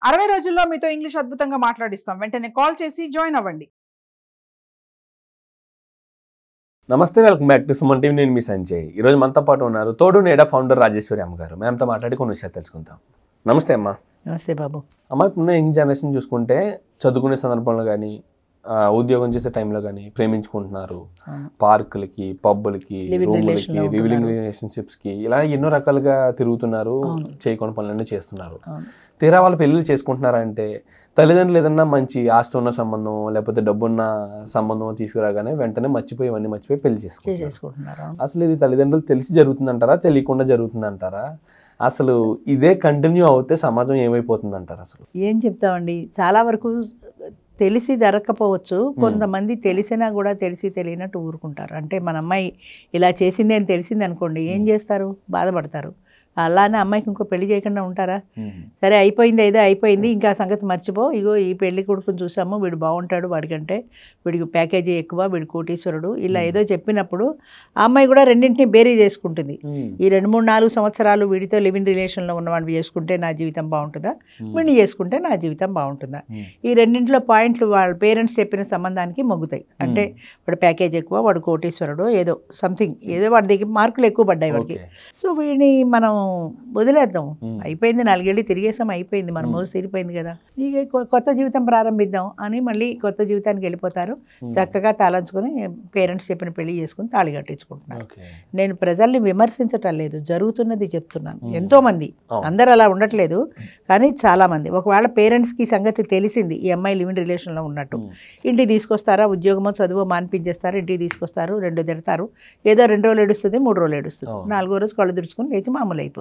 60 రోజుల్లో మీతో ఇంగ్లీష్ అద్భుతంగా మాట్లాడిస్తాం. వెంటనే కాల్ చేసి జాయిన్ అవ్వండి. నమస్తే, welcome back to Suman TV. నేను మీ సంజయ్. ఈరోజు మనతో పాటు ఉన్నారు తోడు నేడా ఫౌండర్ రాజేశ్వరి అమ్మగారు. మేమంతా మాట్లాడి కొన్ని విషయాలు తెలుసుకుందాం. నమస్తే అమ్మా. నమస్తే బాబు. అమ్మ, ఇప్పుడున్న యంగ్ జనరేషన్ చూసుకుంటే చదువుకునే సందర్భంలో కానీ ఉద్యోగం చేసే టైంలో కానీ ప్రేమించుకుంటున్నారు. పార్కులకి, పబ్బులకి, రూములకి, లివింగ్ రిలేషన్షిప్స్కి ఇలా ఎన్నో రకాలుగా తిరుగుతున్నారు. చేయకుండా పనులన్నీ చేస్తున్నారు. తీరా వాళ్ళు పెళ్ళిళ్ళు చేసుకుంటున్నారంటే తల్లిదండ్రులు ఏదన్నా మంచి ఆస్తి ఉన్న సంబంధం లేకపోతే డబ్బున్న సంబంధం తీసుకురాగానే వెంటనే మర్చిపోయి పెళ్లి చేసుకుంటున్నారు. అసలు ఇది తల్లిదండ్రులు తెలిసి జరుగుతుందంటారా, తెలియకుండా జరుగుతుందంటారా? అసలు ఇదే కంటిన్యూ అవుతే సమాజం ఏమైపోతుంది అంటారు? అసలు ఏం చెప్తామండి, చాలా వరకు తెలిసి జరగకపోవచ్చు. కొంతమంది తెలిసినా కూడా తెలిసి తెలియనట్టు ఊరుకుంటారు. అంటే మన అమ్మాయి ఇలా చేసింది అని తెలిసింది అనుకోండి, ఏం చేస్తారు? బాధపడతారు. అలానే అమ్మాయికి ఇంకో పెళ్లి చేయకుండా ఉంటారా? సరే, అయిపోయింది, ఏదో అయిపోయింది, ఇంకా సంగతి మర్చిపో, ఇగో ఈ పెళ్లి కొడుకుని చూసాము, వీడు బాగుంటాడు, వాడికంటే వీడికి ప్యాకేజీ ఎక్కువ, వీడు కోటీశ్వరుడు, ఇలా ఏదో చెప్పినప్పుడు ఆ అమ్మాయి కూడా రెండింటిని బేరీ చేసుకుంటుంది. ఈ 2-3-4 సంవత్సరాలు వీడితో లివింగ్ రిలేషన్లో ఉన్నవాడిని చేసుకుంటే నా జీవితం బాగుంటుందా, వీడిని చేసుకుంటే నా జీవితం బాగుంటుందా? ఈ రెండింటిలో పాయింట్లు వాళ్ళ పేరెంట్స్ చెప్పిన సంబంధానికి మొగ్గుతాయి. అంటే వాడు ప్యాకేజ్ ఎక్కువ, వాడు కోటీశ్వరుడు, ఏదో సంథింగ్, ఏదో వాడి దగ్గర మార్కులు ఎక్కువ పడ్డాయి వాడికి. సో వీడిని మనం వదిలేద్దాం, అయిపోయింది, 4 ఏళ్ళు తిరిగేసాం, అయిపోయింది, మన మోజు తీరిపోయింది కదా, ఇక కొత్త జీవితం ప్రారంభిద్దాం అని మళ్ళీ కొత్త జీవితానికి వెళ్ళిపోతారు. చక్కగా తాళంచుకొని పేరెంట్స్ చెప్పిన పెళ్లి చేసుకుని తాళి కట్టించుకుంటున్నారు. నేను ప్రజల్ని విమర్శించటం లేదు, జరుగుతున్నది చెప్తున్నాను. ఎంతో మంది, అందరు అలా ఉండట్లేదు, కానీ చాలా మంది. ఒకవేళ పేరెంట్స్కి సంగతి తెలిసింది ఈ అమ్మాయి లివింగ్ రిలేషన్లో ఉన్నట్టు, ఇంటికి తీసుకొస్తారా, ఉద్యోగమో చదువు మానిపించేస్తారు, ఇంటికి తీసుకొస్తారు, 2 తిడతారు, ఏదో 2 రోజులు ఏడుస్తుంది, 3 రోజులు ఏడుస్తుంది, 4వ రోజు కళ్ళు దుడుచుకొని లేచి మామూలు అయిపోతుంది.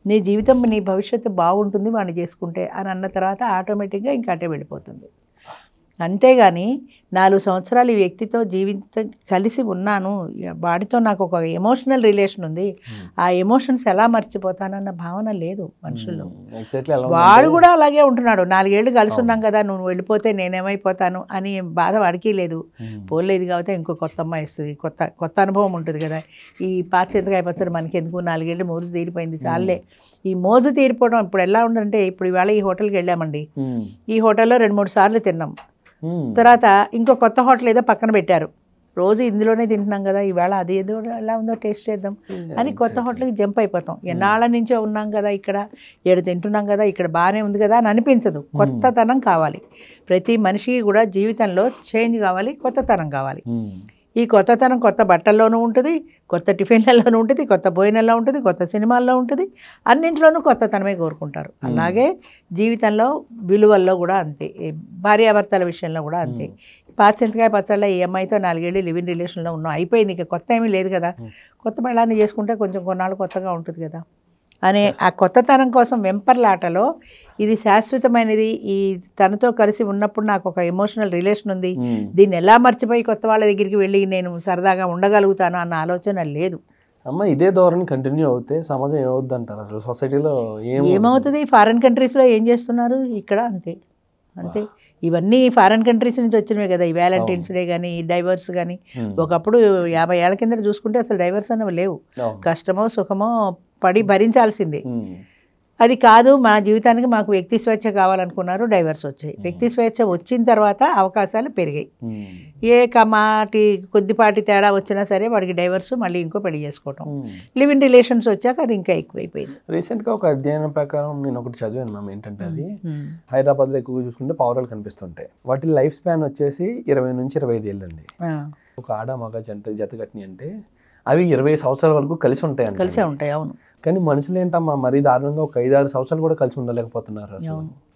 నీ జీవితం, నీ భవిష్యత్తు బాగుంటుంది వాడిని చేసుకుంటే అని అన్న తర్వాత ఆటోమేటిక్గా ఇంకా అటే వెళ్ళిపోతుంది. అంతేగాని 4 సంవత్సరాలు ఈ వ్యక్తితో కలిసి ఉన్నాను, వాడితో నాకు ఒక ఎమోషనల్ రిలేషన్ ఉంది, ఆ ఎమోషన్స్ ఎలా మర్చిపోతానన్న భావన లేదు మనుషుల్లో. వాడు కూడా అలాగే ఉంటున్నాడు, 4 ఏళ్ళు కలిసి ఉన్నాం కదా, నువ్వు వెళ్ళిపోతే నేనేమైపోతాను అని బాధ వాడికి లేదు. పోలేదు కాబట్టి ఇంకో కొత్త అమ్మాయి వస్తుంది, కొత్త అనుభవం ఉంటుంది కదా. ఈ పాచింతకాయ పచ్చడి మనకి ఎందుకు, 4 ఏళ్ళు మోజు తీరిపోయింది చాలే. ఈ మోజు తీరిపోవడం ఇప్పుడు ఎలా ఉందంటే, ఇప్పుడు ఇవాళ ఈ హోటల్కి వెళ్ళామండి, ఈ హోటల్లో 2-3 సార్లు తిన్నాం, తర్వాత ఇంకో కొత్త హోటల్ ఏదో పక్కన పెట్టారు, రోజు ఇందులోనే తింటున్నాం కదా, ఈవేళ అది ఏదో ఎలా ఉందో టేస్ట్ చేద్దాం అని కొత్త హోటల్కి జంప్ అయిపోతాం. ఎన్నాళ్ళ నుంచో ఉన్నాం కదా ఇక్కడ, 7 తింటున్నాం కదా, ఇక్కడ బాగానే ఉంది కదా అని అనిపించదు. కొత్తతనం కావాలి. ప్రతి మనిషికి కూడా జీవితంలో చేంజ్ కావాలి, కొత్తతనం కావాలి. ఈ కొత్తతనం కొత్త బట్టల్లోనూ ఉంటుంది, కొత్త టిఫిన్లలోనూ ఉంటుంది, కొత్త భోజనంలో ఉంటుంది, కొత్త సినిమాల్లో ఉంటుంది, అన్నింటిలోనూ కొత్తతనమే కోరుకుంటారు. అలాగే జీవితంలో విలువల్లో కూడా అంతే, భార్యాభర్తల విషయంలో కూడా అంతే. పాచింతకాయ పచ్చళ్ళ ఈ అమ్మాయితో 4 ఏళ్ళు లివింగ్ రిలేషన్లో ఉన్నాం, అయిపోయింది, ఇక కొత్త ఏమీ లేదు కదా, కొత్త పెళ్ళాన్ని చేసుకుంటే కొంచెం కొన్నాళ్ళు కొత్తగా ఉంటుంది కదా అనే ఆ కొత్తతనం కోసం వెంపర్లాటలో ఇది శాశ్వతమైనది, ఈ తనతో కలిసి ఉన్నప్పుడు నాకు ఒక ఎమోషనల్ రిలేషన్ ఉంది, దీన్ని ఎలా మర్చిపోయి కొత్త వాళ్ళ దగ్గరికి వెళ్ళి నేను సరదాగా ఉండగలుగుతాను అన్న ఆలోచన లేదు. అమ్మ, ఇదే ధోరణి కంటిన్యూ అవుతే సమాజం ఏమవుద్ది అంటారు? అసలు సొసైటీలో ఏమవుతుంది? ఫారిన్ కంట్రీస్లో ఏం చేస్తున్నారు, ఇక్కడ అంతే. ఇవన్నీ ఫారిన్ కంట్రీస్ నుంచి వచ్చినవే కదా, ఈ వ్యాలంటైన్స్ డే కానీ, ఈ డైవర్స్ కానీ. ఒకప్పుడు 50 ఏళ్ల కింద చూసుకుంటే అసలు డైవర్స్ అనేవి లేవు, కష్టమో సుఖమో పడి భరించాల్సిందే. అది కాదు, మా జీవితానికి మాకు వ్యక్తి స్వేచ్ఛ కావాలనుకున్నారు, డైవర్స్ వచ్చాయి. వ్యక్తి స్వేచ్ఛ వచ్చిన తర్వాత అవకాశాలు పెరిగాయి. ఏ కమాటి కొద్దిపాటి తేడా వచ్చినా సరే వాడికి డైవర్స్, మళ్ళీ ఇంకో పెళ్లి చేసుకోవటం. లివింగ్ రిలేషన్స్ వచ్చాక అది ఇంకా ఎక్కువైపోయింది. రీసెంట్గా ఒక అధ్యయనం ప్రకారం నేను ఒకటి చదివాను మ్యామ్, ఏంటంటే అది హైదరాబాద్లో ఎక్కువగా చూసుకుంటే పావురాలు కనిపిస్తుంటాయి. వాటి లైఫ్ స్పాన్ వచ్చేసి 20 నుంచి 25 ఏళ్ళు అండి. ఒక ఆడ మగ జత కట్టిని అంటే అవి 20 సంవత్సరాల వరకు కలిసి ఉంటాయి. కలిసే ఉంటాయి, అవును. కానీ మనుషులు ఏంటమ్మా మరీ దారుణంగా ఒక 5-6 సంవత్సరాలు కూడా కలిసి ఉండలేకపోతున్నారు.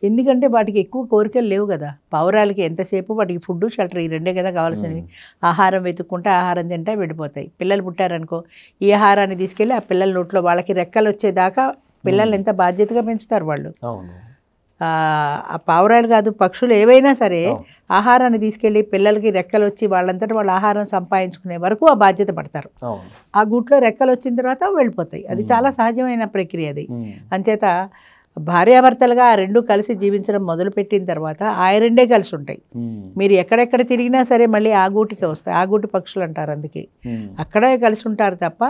ఎందుకంటే వాటికి ఎక్కువ కోరికలు లేవు కదా. పావురాలకి ఎంతసేపు వాటికి ఫుడ్, షెల్టర్, ఈ 2 కదా కావాల్సినవి. ఆహారం వెతుక్కుంటే ఆహారం తింటే వెళ్ళిపోతాయి. పిల్లలు పుట్టారనుకో, ఈ ఆహారాన్ని తీసుకెళ్ళి ఆ పిల్లల నోట్లో, వాళ్ళకి రెక్కలు వచ్చేదాకా పిల్లల్ని ఎంత బాధ్యతగా పెంచుతారు వాళ్ళు. ఆ పావురాలు కాదు, పక్షులు ఏవైనా సరే ఆహారాన్ని తీసుకెళ్ళి పిల్లలకి రెక్కలు వచ్చి వాళ్ళంతటా వాళ్ళు ఆహారం సంపాదించుకునే వరకు ఆ బాధ్యత పడతారు. ఆ గూట్లో రెక్కలు వచ్చిన తర్వాత వెళ్ళిపోతాయి. అది చాలా సహజమైన ప్రక్రియ అది. అంచేత భార్యాభర్తలుగా ఆ 2 కలిసి జీవించడం మొదలుపెట్టిన తర్వాత ఆ 2 కలిసి ఉంటాయి. మీరు ఎక్కడెక్కడ తిరిగినా సరే మళ్ళీ ఆ గూటికే వస్తాయి. ఆ గూటి పక్షులు అంటారు, అందుకే అక్కడే కలిసి ఉంటారు తప్ప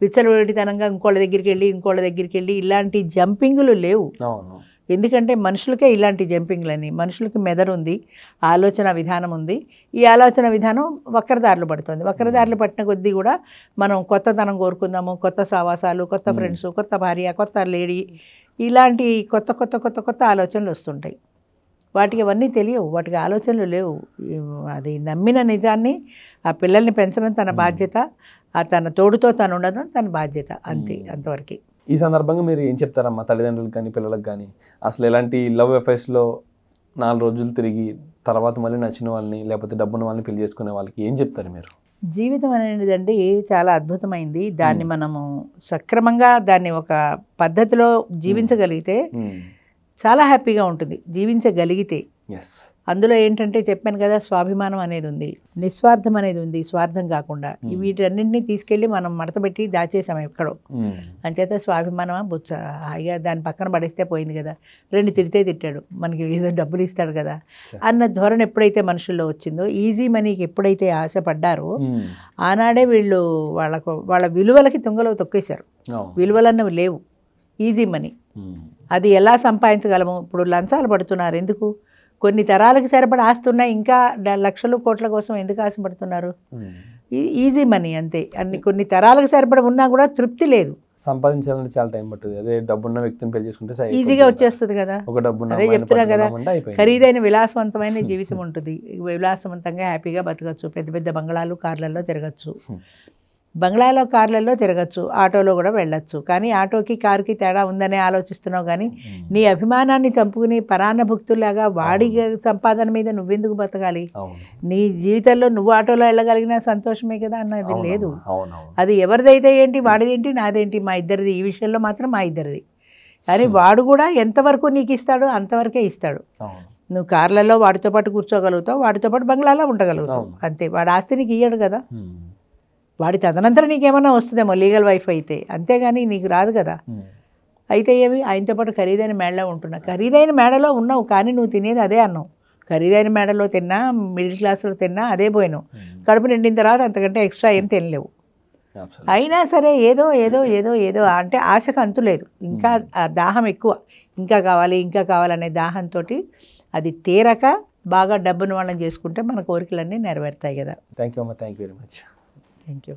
విచ్చలవిడితనంగా ఇంకోళ్ళ దగ్గరికి వెళ్ళి ఇలాంటి జంపింగ్లు లేవు. ఎందుకంటే మనుషులకే ఇలాంటి జంపింగ్లని, మనుషులకి మెదడు ఉంది, ఆలోచన విధానం ఉంది. ఈ ఆలోచన విధానం వక్రదారులు పడుతుంది. వక్రదారులు పట్టిన కొద్దీ కూడా మనం కొత్తదనం కోరుకుందాము, కొత్త సావాసాలు, కొత్త ఫ్రెండ్స్, కొత్త భార్య, కొత్త లేడీ, ఇలాంటి కొత్త కొత్త కొత్త కొత్త ఆలోచనలు వస్తుంటాయి. వాటికి అవన్నీ తెలియవు, వాటికి ఆలోచనలు లేవు. అది నమ్మిన నిజాన్ని, ఆ పిల్లల్ని పెంచడం తన బాధ్యత, ఆ తన తోడుతో తను ఉండడం తన బాధ్యత, అంతే, అంతవరకు. ఈ సందర్భంగా మీరు ఏం చెప్తారమ్మా తల్లిదండ్రులకు కానీ పిల్లలకు కానీ? అసలు ఎలాంటి లవ్ అఫైర్స్లో 4 రోజులు తిరిగి తర్వాత మళ్ళీ నచ్చిన వాళ్ళని లేకపోతే డబ్బున్న వాళ్ళని పెళ్లి చేసుకునే వాళ్ళకి ఏం చెప్తారు మీరు? జీవితం అనేదండి చాలా అద్భుతమైంది. దాన్ని మనము సక్రమంగా దాన్ని ఒక పద్ధతిలో జీవించగలిగితే చాలా హ్యాపీగా ఉంటుంది. జీవించగలిగితే అందులో ఏంటంటే చెప్పాను కదా, స్వాభిమానం అనేది ఉంది, నిస్వార్థం అనేది ఉంది, స్వార్థం కాకుండా. వీటన్నింటినీ తీసుకెళ్ళి మనం మడతపెట్టి దాచేసాం ఎక్కడో. అంచేత స్వాభిమానమా బుచ్చ, హాయిగా దాన్ని పక్కన పడేస్తే పోయింది కదా, 2 తిడితే తిట్టాడు, మనకి ఏదో డబ్బులు ఇస్తాడు కదా అన్న ధోరణి ఎప్పుడైతే మనుషుల్లో వచ్చిందో, ఈజీ మనీకి ఎప్పుడైతే ఆశపడ్డారో ఆనాడే వీళ్ళు వాళ్ళ విలువలకి తుంగలో తొక్కేశారు. విలువలన్నవి లేవు, ఈజీ మనీ. అది ఎలా సంపాదించగలము? ఇప్పుడు లంచాలు పడుతున్నారు ఎందుకు? కొన్ని తరాలకు సరిపడా ఆస్తున్నా ఇంకా లక్షలు కోట్ల కోసం ఎందుకు ఆశపడుతున్నారు? ఈజీ మనీ అంతే. కొన్ని తరాలకు సరిపడా ఉన్నా కూడా తృప్తి లేదు. సంపాదించాలంటే చాలా టైం పడుతుంది. అదే డబ్బున్న వ్యక్తిని పెళ్లి చేసుకుంటే ఈజీగా వచ్చేస్తుంది కదా. అదే చెప్తున్నా కదా, ఖరీదైన విలాసవంతమైన జీవితం ఉంటుంది. విలాసవంతంగా హ్యాపీగా బతకచ్చు, పెద్ద పెద్ద బంగ్లాలు, కార్లలో తిరగచ్చు, బంగ్లాలో కార్లలో తిరగచ్చు, ఆటోలో కూడా వెళ్ళచ్చు. కానీ ఆటోకి కారుకి తేడా ఉందనే ఆలోచిస్తున్నావు. కానీ నీ అభిమానాన్ని చంపుకుని పరాన్నభుక్తులాగా వాడి సంపాదన మీద నువ్వెందుకు బతకాలి? నీ జీవితంలో నువ్వు ఆటోలో వెళ్ళగలిగిన సంతోషమే కదా అన్నది లేదు. అది ఎవరిదైతే ఏంటి, వాడిదేంటి, నాదేంటి, మా ఇద్దరిది. ఈ విషయంలో మాత్రం మా ఇద్దరిది. కానీ వాడు కూడా ఎంతవరకు నీకు ఇస్తాడో అంతవరకే ఇస్తాడు. నువ్వు కార్లలో వాడితో పాటు కూర్చోగలుగుతావు, వాడితో పాటు బంగ్లాలో ఉండగలుగుతావు, అంతే. వాడి ఆస్తి నీకు ఇయ్యడు కదా. వాడి తదనంతరం నీకేమన్నా వస్తుందేమో లీగల్ వైఫ్ అయితే, అంతేగాని నీకు రాదు కదా. అయితే ఏమి, ఆయనతో పాటు ఖరీదైన మేడలో ఉంటున్నా. ఖరీదైన మేడలో ఉన్నావు కానీ నువ్వు తినేది అదే అన్నావు. ఖరీదైన మేడలో తిన్నా, మిడిల్ క్లాస్లో తిన్నా అదే పోయినావు. కడుపు నిండిన తర్వాత అంతకంటే ఎక్స్ట్రా ఏం తినలేవు. అయినా సరే ఏదో ఏదో ఏదో ఏదో అంటే ఆశకు అంతు లేదు. ఇంకా దాహం ఎక్కువ, ఇంకా కావాలి ఇంకా కావాలనే దాహంతో అది తీరక బాగా డబ్బును వాళ్ళని చేసుకుంటే మన కోరికలన్నీ నెరవేరుతాయి కదా. థ్యాంక్ యూ అమ్మా, thank you very much. Thank you.